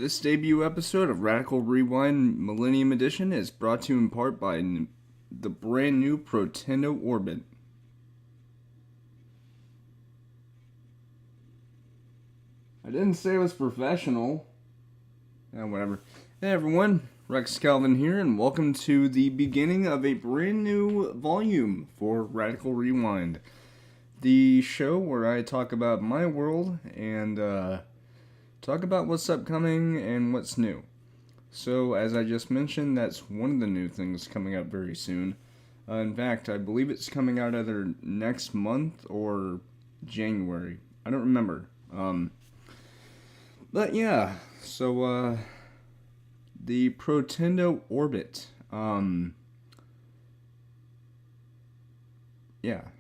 This debut episode of Radical Rewind Millennium Edition is brought to you in part by the brand new Protendo Orbit. I didn't say it was professional. Whatever. Hey everyone, Rex Calvin here, and welcome to the beginning of a brand new volume for Radical Rewind. The show where I talk about my world and talk about what's upcoming and what's new. So, as I just mentioned, that's one of the new things coming up very soon. In fact, I believe it's coming out either next month or January. I don't remember. But yeah, so the Protendo Orbit.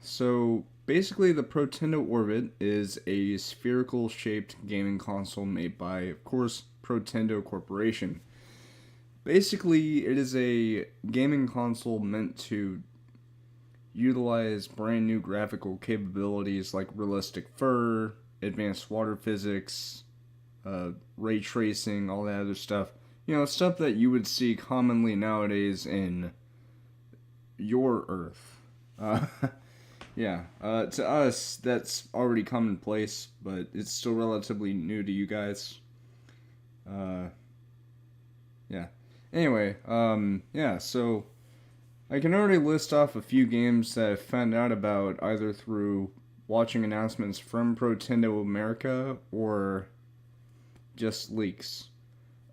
So basically the Protendo Orbit is a spherical shaped gaming console made by, of course, Protendo Corporation. Basically, it is a gaming console meant to utilize brand new graphical capabilities like realistic fur, advanced water physics, ray tracing, all that other stuff. You know, stuff that you would see commonly nowadays in your Earth. To us, that's already commonplace, but it's still relatively new to you guys. Anyway, so I can already list off a few games that I've found out about either through watching announcements from Protendo America or just leaks.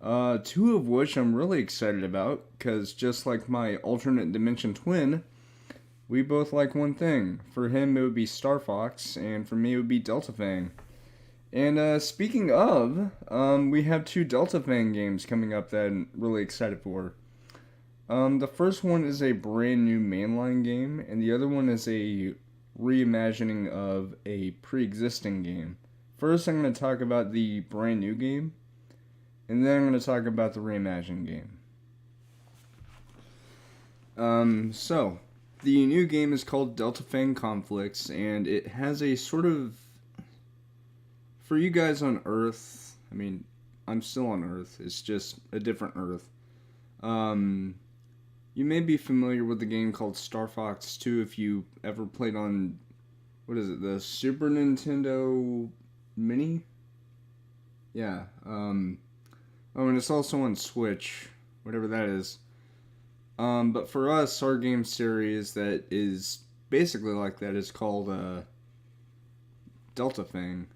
Two of which I'm really excited about, because just like my alternate dimension twin, we both like one thing. For him, it would be Star Fox, and for me, it would be Delta Fang. And speaking of, we have two Delta Fang games coming up that I'm really excited for. The first one is a brand new mainline game, and the other one is a reimagining of a pre-existing game. First, I'm going to talk about the brand new game, and then I'm going to talk about the reimagined game. The new game is called Delta Fang Conflicts, and it has a sort of... For you guys on Earth, I mean, I'm still on Earth, it's just a different Earth. You may be familiar with the game called Star Fox 2 if you ever played on, the Super Nintendo Mini? Yeah, and it's also on Switch, whatever that is. But for us, our game series that is basically like that is called, Delta Fang.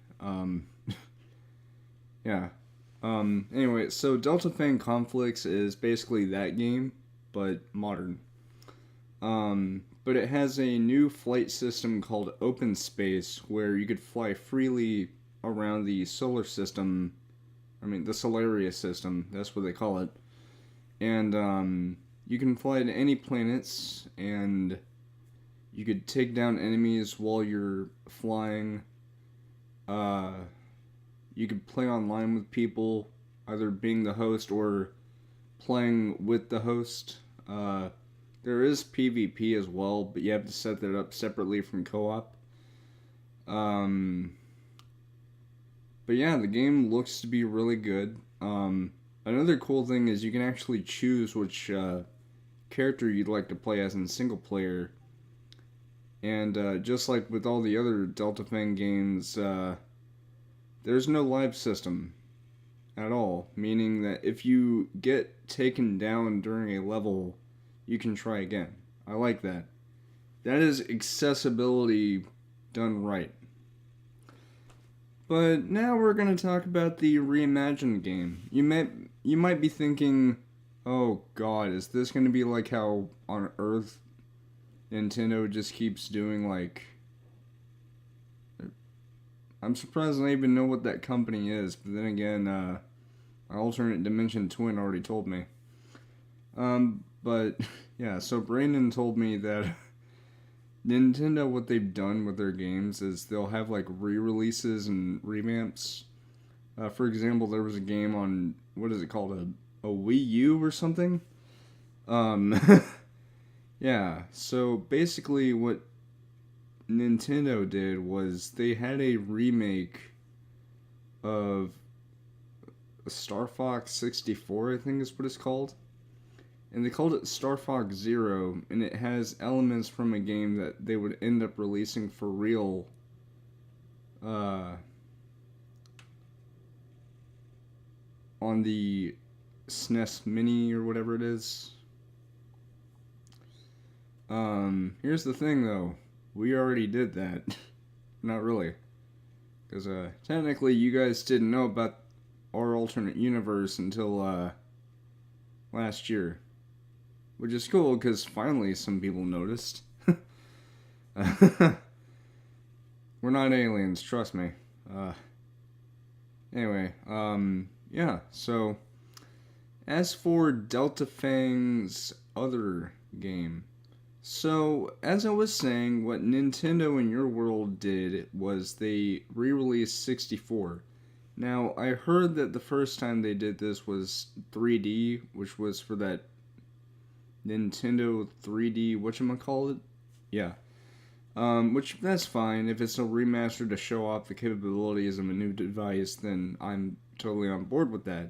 Anyway, so Delta Fang Conflicts is basically that game, but modern. But it has a new flight system called Open Space, where you could fly freely around the solar system. The Solarius system, that's what they call it. And, you can fly to any planets, and you could take down enemies while you're flying. You could play online with people, either being the host or playing with the host. There is PvP as well, but you have to set that up separately from co-op. But yeah, the game looks to be really good. Another cool thing is you can actually choose which character you'd like to play as in single player. And just like with all the other Delta Fang games, there's no live system at all, meaning that if you get taken down during a level, you can try again. I like that. That is accessibility done right. But now we're going to talk about the reimagined game. You might be thinking, oh god, is this going to be like how on Earth Nintendo just keeps doing I'm surprised I even know what that company is, but then again, my alternate dimension twin already told me. But yeah, so Brandon told me that Nintendo, what they've done with their games is they'll have re-releases and revamps. For example, there was a game on, what is it called, a Wii U or something? Yeah, so basically what Nintendo did was they had a remake of a Star Fox 64, I think is what it's called. And they called it Star Fox Zero, and it has elements from a game that they would end up releasing for real on the SNES Mini or whatever it is. Here's the thing though, we already did that. Not really. Because technically you guys didn't know about our alternate universe until last year. Which is cool because finally some people noticed. We're not aliens, trust me. Anyway, yeah, so as for Delta Fang's other game, so as I was saying, what Nintendo in your world did was they re-released 64. Now, I heard that the first time they did this was 3D, which was for that Nintendo 3D, whatchamacallit? Yeah. Which, that's fine. If it's a remaster to show off the capabilities of a new device, then I'm totally on board with that.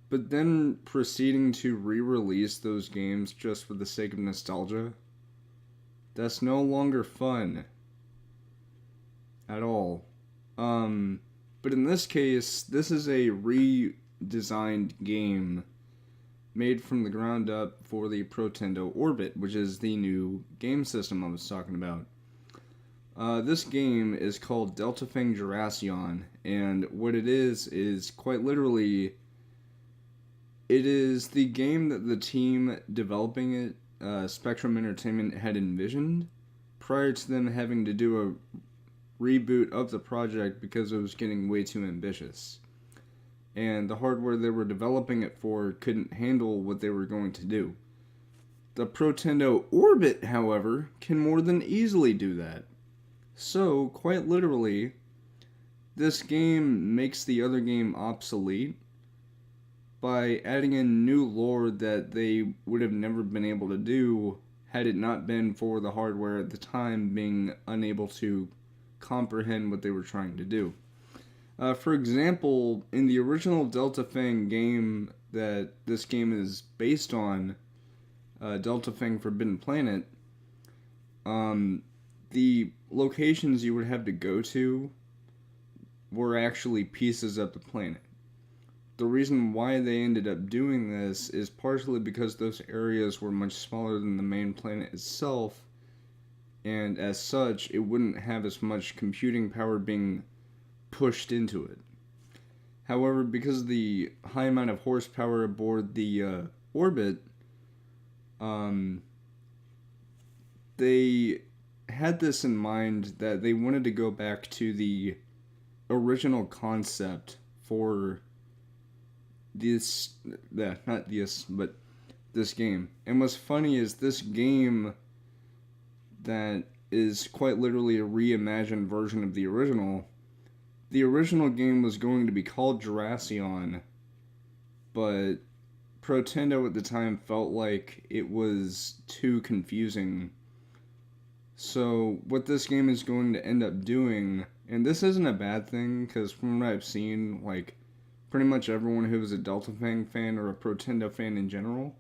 But then proceeding to re-release those games just for the sake of nostalgia, that's no longer fun. At all. But in this case, this is a redesigned game made from the ground up for the Protendo Orbit, which is the new game system I was talking about. This game is called Delta Fang Jurassion, and what it is quite literally, it is the game that the team developing it, Spectrum Entertainment, had envisioned prior to them having to do a reboot of the project because it was getting way too ambitious. And the hardware they were developing it for couldn't handle what they were going to do. The Protendo Orbit, however, can more than easily do that. So, quite literally, this game makes the other game obsolete by adding in new lore that they would have never been able to do had it not been for the hardware at the time being unable to comprehend what they were trying to do. For example, in the original Delta Fang game that this game is based on, Delta Fang Forbidden Planet, the locations you would have to go to were actually pieces of the planet. The reason why they ended up doing this is partially because those areas were much smaller than the main planet itself, and as such, it wouldn't have as much computing power being pushed into it. However, because of the high amount of horsepower aboard the orbit, they had this in mind that they wanted to go back to the original concept for this, not this, but this game. And what's funny is this game that is quite literally a reimagined version of the original game was going to be called Jurassion, but Protendo at the time felt like it was too confusing. So what this game is going to end up doing, and this isn't a bad thing, because from what I've seen, like, pretty much everyone who is a Delta Fang fan or a Protendo fan in general,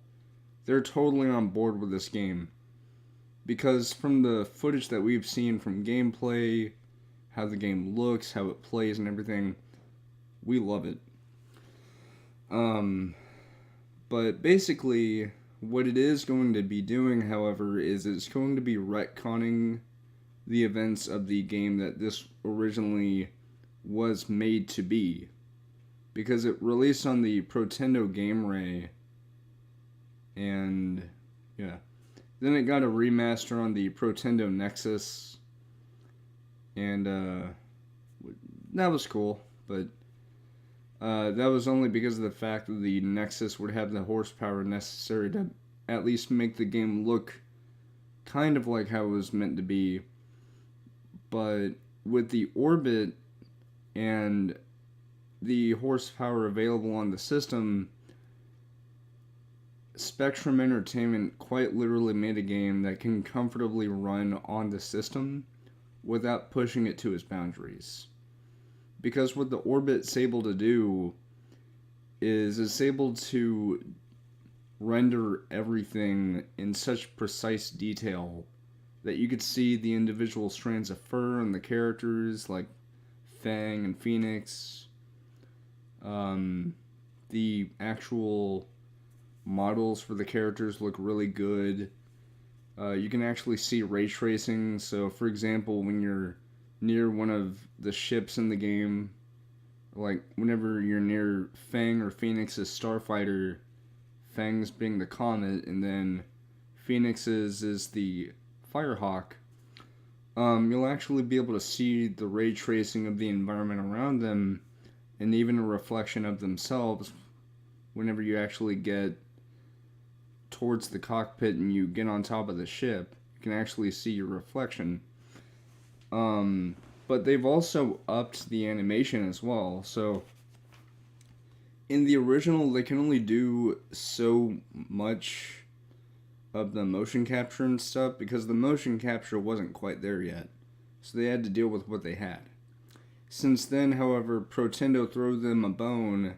they're totally on board with this game. Because from the footage that we've seen from gameplay, how the game looks, how it plays and everything, we love it. But basically, what it is going to be doing, however, is it's going to be retconning the events of the game that this originally was made to be. Because it released on the Protendo Game Ray, and yeah. Then it got a remaster on the Protendo Nexus, and that was cool, but that was only because of the fact that the Nexus would have the horsepower necessary to at least make the game look kind of like how it was meant to be. But with the Orbit and the horsepower available on the system, Spectrum Entertainment quite literally made a game that can comfortably run on the system without pushing it to its boundaries. Because what the Orbit's able to do is it's able to render everything in such precise detail that you could see the individual strands of fur on the characters, like Fang and Phoenix. The actual models for the characters look really good. You can actually see ray tracing. So, for example, when you're near one of the ships in the game, like whenever you're near Fang or Phoenix's starfighter, Fang's being the Comet, and then Phoenix's is the Firehawk, you'll actually be able to see the ray tracing of the environment around them, and even a reflection of themselves whenever you actually get towards the cockpit and you get on top of the ship. You can actually see your reflection. But they've also upped the animation as well. So in the original, they can only do so much of the motion capture and stuff because the motion capture wasn't quite there yet. So they had to deal with what they had. Since then, however, Protendo threw them a bone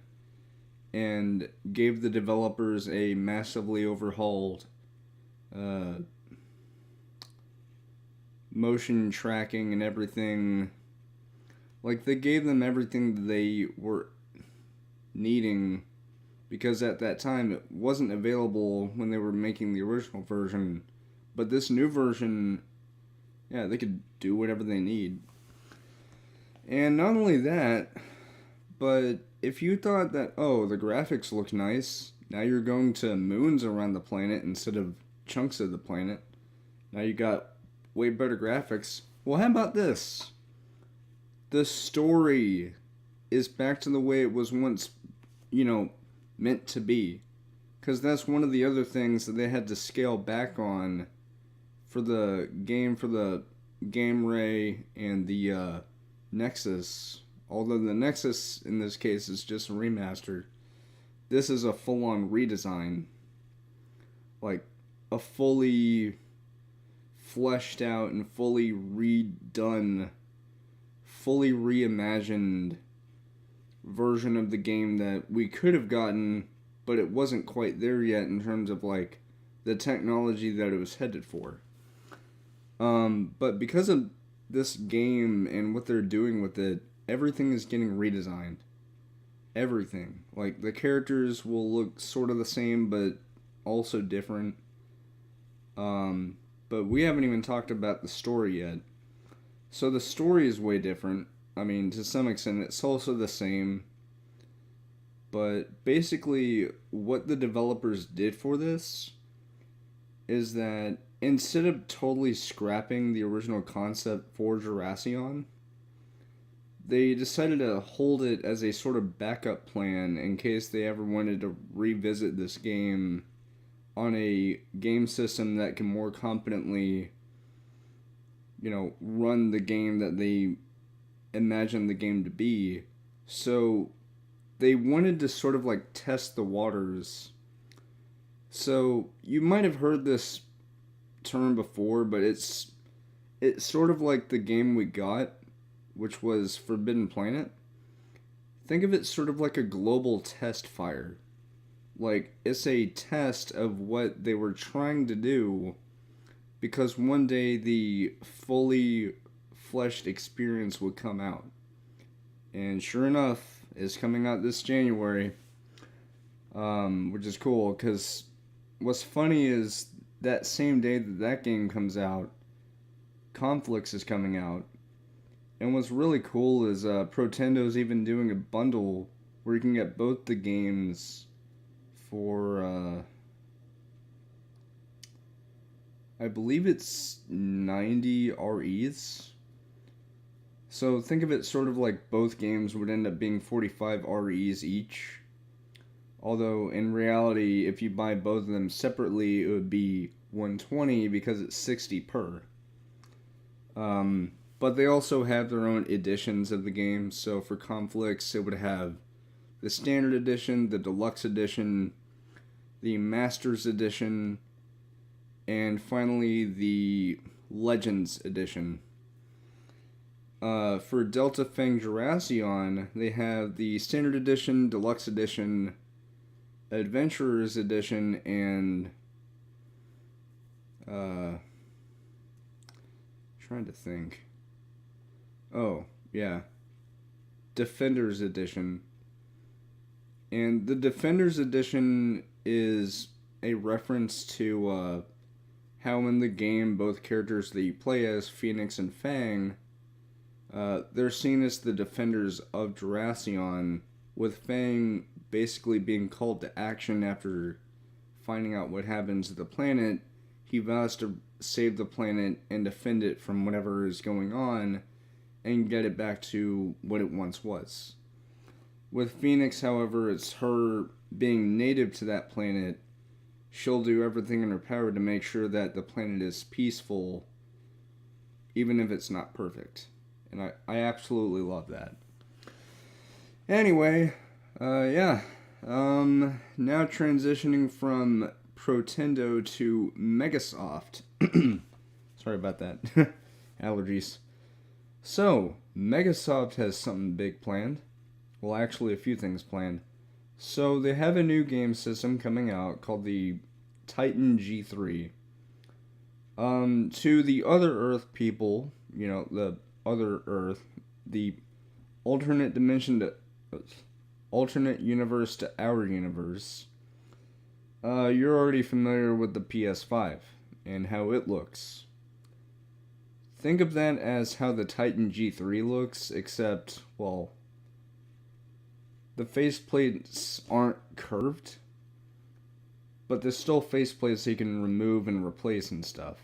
and gave the developers a massively overhauled motion tracking and everything. Like, they gave them everything that they were needing, because at that time it wasn't available when they were making the original version. But this new version, yeah, they could do whatever they need. And not only that, but if you thought that, oh, the graphics look nice, now you're going to moons around the planet instead of chunks of the planet. Now you got way better graphics. Well, how about this? The story is back to the way it was once, meant to be. Because that's one of the other things that they had to scale back on for the Game Ray and the Nexus. Although the Nexus in this case is just a remaster, this is a full-on redesign. Like a fully fleshed out and fully redone, fully reimagined version of the game that we could have gotten, but it wasn't quite there yet in terms of like the technology that it was headed for. But because of this game and what they're doing with it, everything is getting redesigned. Everything. Like, the characters will look sort of the same, but also different. But we haven't even talked about the story yet. So the story is way different. I mean, to some extent, it's also the same. But basically, what the developers did for this is that instead of totally scrapping the original concept for Jurassion, they decided to hold it as a sort of backup plan in case they ever wanted to revisit this game on a game system that can more competently, run the game that they imagine the game to be. So they wanted to sort of like test the waters. So you might have heard this term before, but it's sort of like the game we got, which was Forbidden Planet. Think of it sort of like a global test fire. Like, it's a test of what they were trying to do, because one day the fully fleshed experience would come out. And sure enough, it's coming out this January, which is cool, because what's funny is that same day that game comes out, Conflicts is coming out. And what's really cool is Protendo's even doing a bundle where you can get both the games for, I believe it's 90 REs. So think of it sort of like both games would end up being 45 REs each. Although in reality, if you buy both of them separately, it would be 120 because it's 60 per. But they also have their own editions of the game. So for Conflicts, it would have the Standard Edition, the Deluxe Edition, the Masters Edition, and finally the Legends Edition. For Delta Fang Jurassion, they have the Standard Edition, Deluxe Edition, Adventurers Edition, and trying to think. Oh, yeah. Defenders Edition. And the Defenders Edition is a reference to how in the game both characters that you play as, Phoenix and Fang, they're seen as the defenders of Jurassion, with Fang basically being called to action after finding out what happens to the planet. He vows to save the planet and defend it from whatever is going on and get it back to what it once was. With Phoenix, however, it's her being native to that planet. She'll do everything in her power to make sure that the planet is peaceful, even if it's not perfect. And I absolutely love that. Anyway, yeah. Now transitioning from Protendo to Megasoft. Sorry about that. Allergies. So, Megasoft has something big planned. Well, actually, a few things planned. So, they have a new game system coming out called the Titan G3. To the Other Earth people, the Other Earth, the alternate dimension to alternate universe to our universe, you're already familiar with the PS5 and how it looks. Think of that as how the Titan G3 looks, except, well, the faceplates aren't curved, but there's still faceplates you can remove and replace and stuff.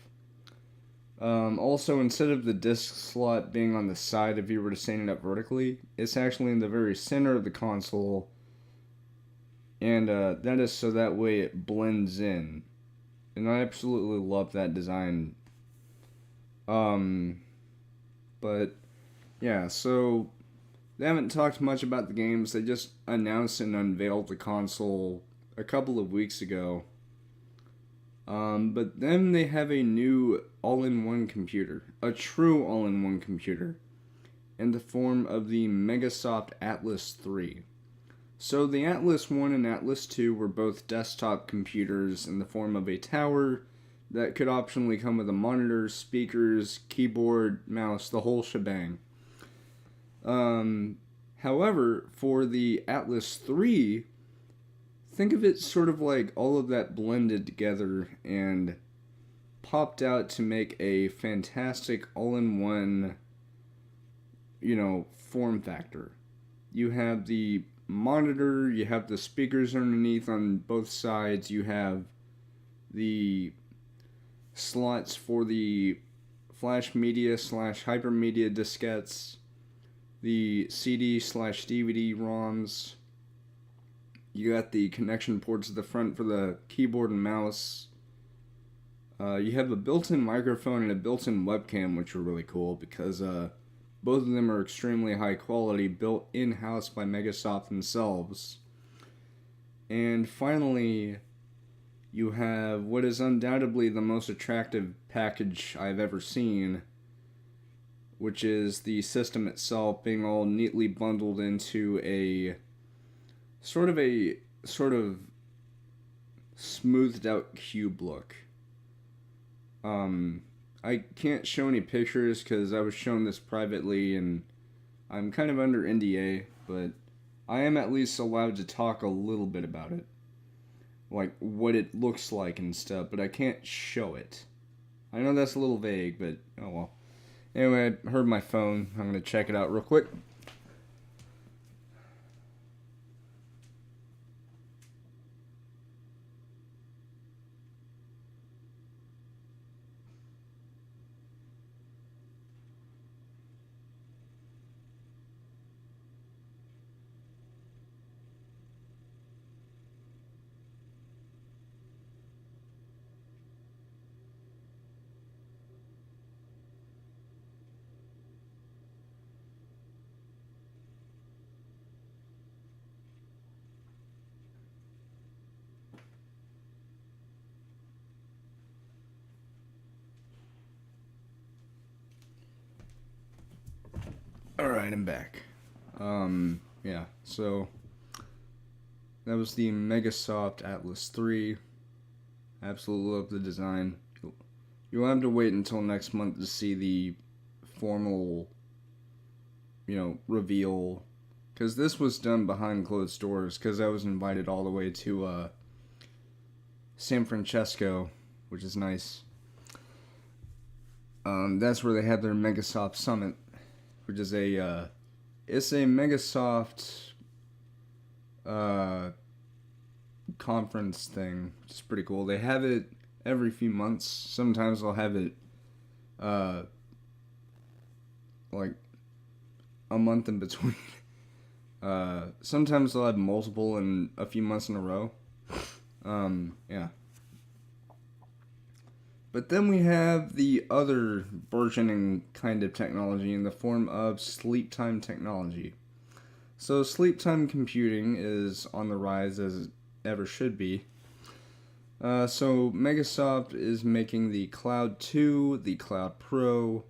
Also, instead of the disc slot being on the side if you were to stand it up vertically, it's actually in the very center of the console, and that is so that way it blends in. And I absolutely love that design. But yeah, so they haven't talked much about the games. They just announced and unveiled the console a couple of weeks ago. But then they have a new all-in-one computer, a true all-in-one computer, in the form of the Megasoft Atlas 3. So the Atlas 1 and Atlas 2 were both desktop computers in the form of a tower that could optionally come with a monitor, speakers, keyboard, mouse, the whole shebang. However, for the Atlas 3, think of it sort of like all of that blended together and popped out to make a fantastic all-in-one, form factor. You have the monitor, you have the speakers underneath on both sides, you have the slots for the flash media / hypermedia diskettes, the CD / DVD ROMs. You got the connection ports at the front for the keyboard and mouse. You have a built-in microphone and a built-in webcam, which are really cool because both of them are extremely high quality, built in-house by Megasoft themselves. And finally, you have what is undoubtedly the most attractive package I've ever seen, which is the system itself being all neatly bundled into a sort of smoothed out cube look. I can't show any pictures because I was shown this privately and I'm kind of under NDA, but I am at least allowed to talk a little bit about it. Like what it looks like and stuff, but I can't show it. I know that's a little vague, but oh well. Anyway, I heard my phone. I'm going to check it out real quick. Alright, I'm back. Yeah, so that was the Megasoft Atlas 3. Absolutely love the design. You'll have to wait until next month to see the formal, reveal. Because this was done behind closed doors, because I was invited all the way to San Francisco, which is nice. That's where they have their Megasoft Summit, which is it's a Megasoft conference thing, which is pretty cool. They have it every few months. Sometimes they'll have it like a month in between. Sometimes they'll have multiple in a few months in a row. Yeah. But then we have the other burgeoning kind of technology in the form of sleep time technology. So sleep time computing is on the rise as it ever should be. So Megasoft is making the Cloud 2, the Cloud Pro,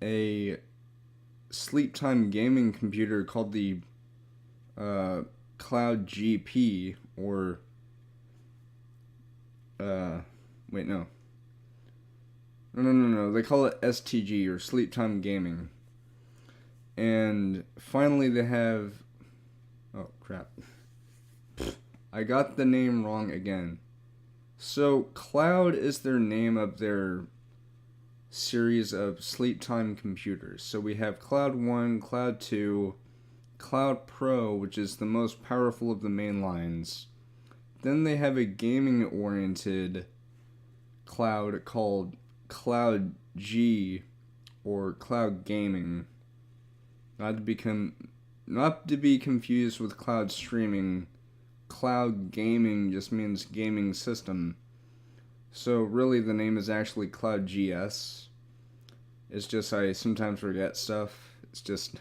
a sleep time gaming computer called the Cloud GP, or wait, no. No. They call it STG, or Sleep Time Gaming. And finally they have... Oh, crap. I got the name wrong again. So, Cloud is their name of their series of sleep time computers. So we have Cloud 1, Cloud 2, Cloud Pro, which is the most powerful of the main lines. Then they have a gaming-oriented cloud called Cloud G, or Cloud Gaming. Not to be confused with cloud streaming. Cloud Gaming just means gaming system. So really the name is actually Cloud GS. It's just I sometimes forget stuff. It's just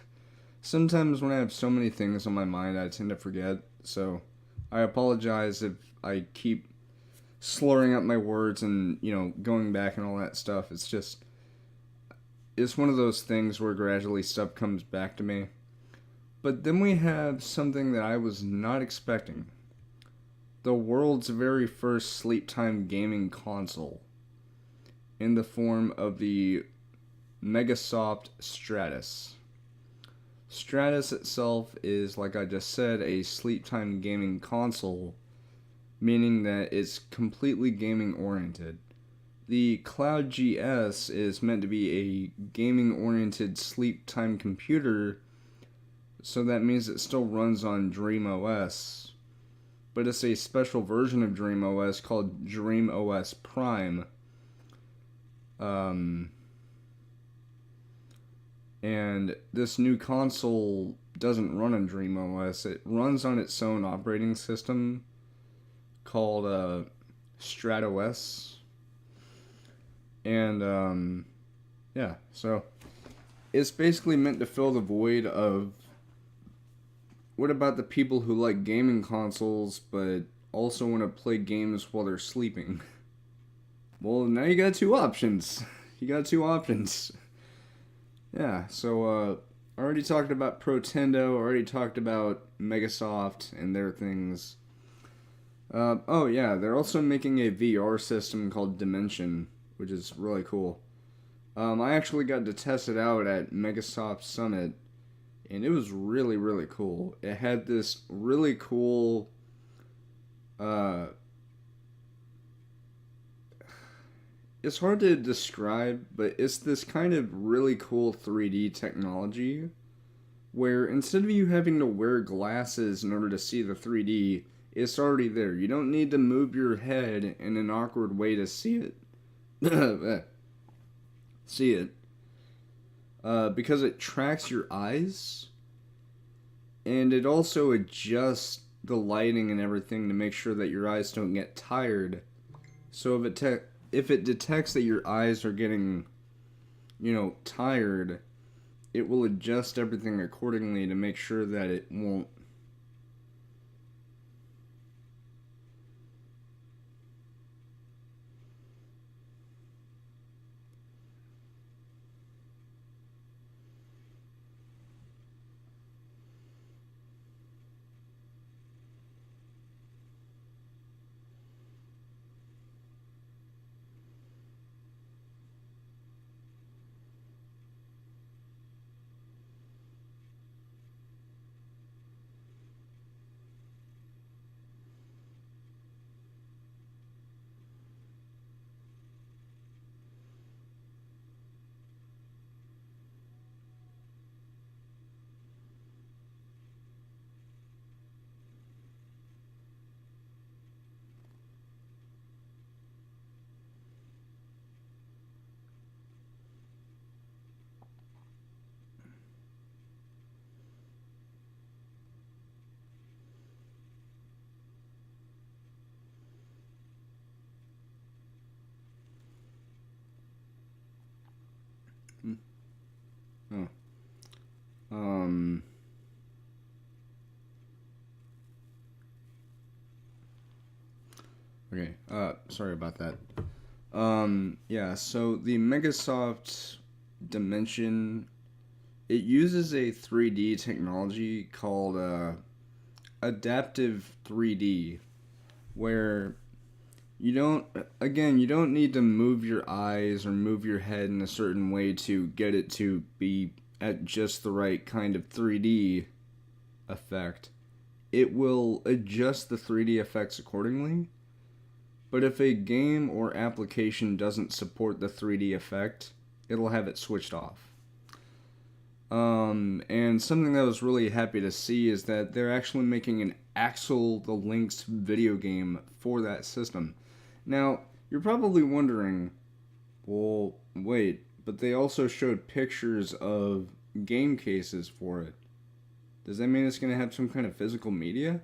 sometimes when I have so many things on my mind I tend to forget. So I apologize if I keep slurring up my words and, going back and all that stuff. It's one of those things where gradually stuff comes back to me. But then we have something that I was not expecting. The world's very first sleep time gaming console, in the form of the Megasoft Stratus. Stratus itself is, like I just said, a sleep time gaming console, meaning that it's completely gaming oriented. The Cloud GS is meant to be a gaming oriented sleep time computer, so that means it still runs on DreamOS, but it's a special version of DreamOS called DreamOS Prime. And this new console doesn't run on DreamOS. It runs on its own operating system called StratOS. And yeah, so it's basically meant to fill the void of what about the people who like gaming consoles but also want to play games while they're sleeping? Well, now you got two options. Yeah, so I already talked about Protendo, already talked about Megasoft and their things. Oh yeah, they're also making a VR system called Dimension, which is really cool. I actually got to test it out at Megasoft Summit, and it was really, really cool. It had this really cool, it's hard to describe, but it's this kind of really cool 3D technology, where instead of you having to wear glasses in order to see the 3D, it's already there. You don't need to move your head in an awkward way to see it. Because it tracks your eyes, and it also adjusts the lighting and everything to make sure that your eyes don't get tired. So if it detects that your eyes are getting, tired, it will adjust everything accordingly to make sure that it won't. Okay, sorry about that. Yeah, so the Megasoft Dimension, it uses a 3D technology called adaptive 3D, where you don't need to move your eyes or move your head in a certain way to get it to be at just the right kind of 3D effect. It will adjust the 3D effects accordingly. But if a game or application doesn't support the 3D effect, it'll have it switched off. And something that I was really happy to see is that they're actually making an Axel the Lynx video game for that system. Now, you're probably wondering, well, wait, but they also showed pictures of game cases for it. Does that mean it's going to have some kind of physical media?